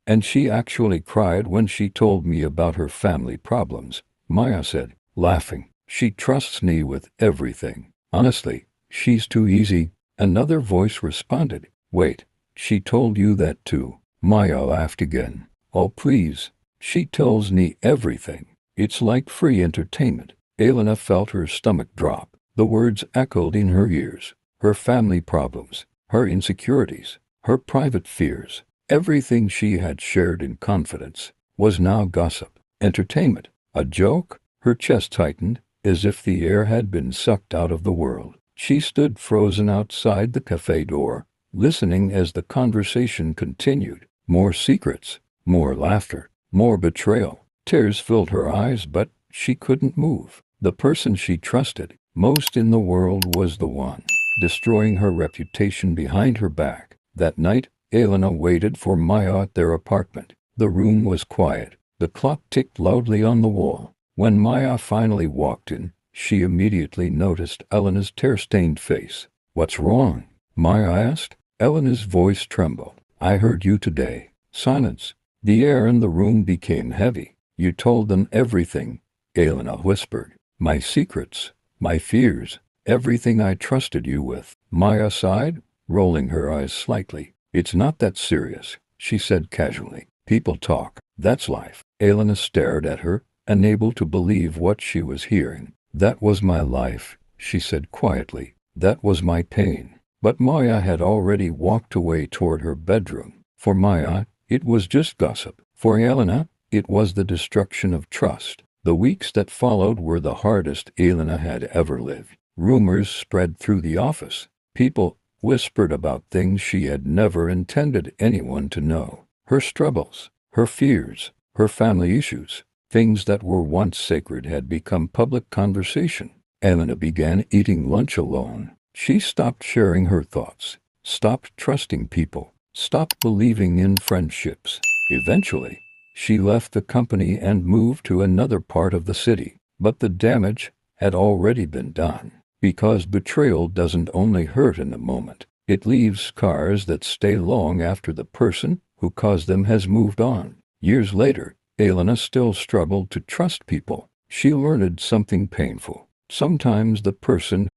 And she actually cried when she told me about her family problems, Maya said, laughing. She trusts me with everything. Honestly, she's too easy. Another voice responded. Wait, she told you that too? Maya laughed again. Oh please. She tells me everything. It's like free entertainment. Elena felt her stomach drop. The words echoed in her ears. Her family problems, her insecurities, her private fears, everything she had shared in confidence, was now gossip, entertainment, a joke. Her chest tightened, as if the air had been sucked out of the world. She stood frozen outside the cafe door, listening as the conversation continued. More secrets, more laughter, more betrayal. Tears filled her eyes, but she couldn't move. The person she trusted most in the world was the one destroying her reputation behind her back. That night, Elena waited for Maya at their apartment. The room was quiet. The clock ticked loudly on the wall. When Maya finally walked in, she immediately noticed Elena's tear-stained face. What's wrong? Maya asked. Elena's voice trembled. I heard you today. Silence. The air in the room became heavy. You told them everything, Elena whispered. My secrets, my fears, everything I trusted you with. Maya sighed, rolling her eyes slightly. It's not that serious, she said casually. People talk. That's life. Elena stared at her, unable to believe what she was hearing. That was my life, she said quietly. That was my pain. But Maya had already walked away toward her bedroom. For Maya, it was just gossip. For Elena, it was the destruction of trust. The weeks that followed were the hardest Elena had ever lived. Rumors spread through the office. People whispered about things she had never intended anyone to know. Her struggles, her fears, her family issues, things that were once sacred had become public conversation. Elena began eating lunch alone. She stopped sharing her thoughts, stopped trusting people, stopped believing in friendships. Eventually, she left the company and moved to another part of the city. But the damage had already been done. Because betrayal doesn't only hurt in the moment. It leaves scars that stay long after the person who caused them has moved on. Years later, Elena still struggled to trust people. She learned something painful. Sometimes the person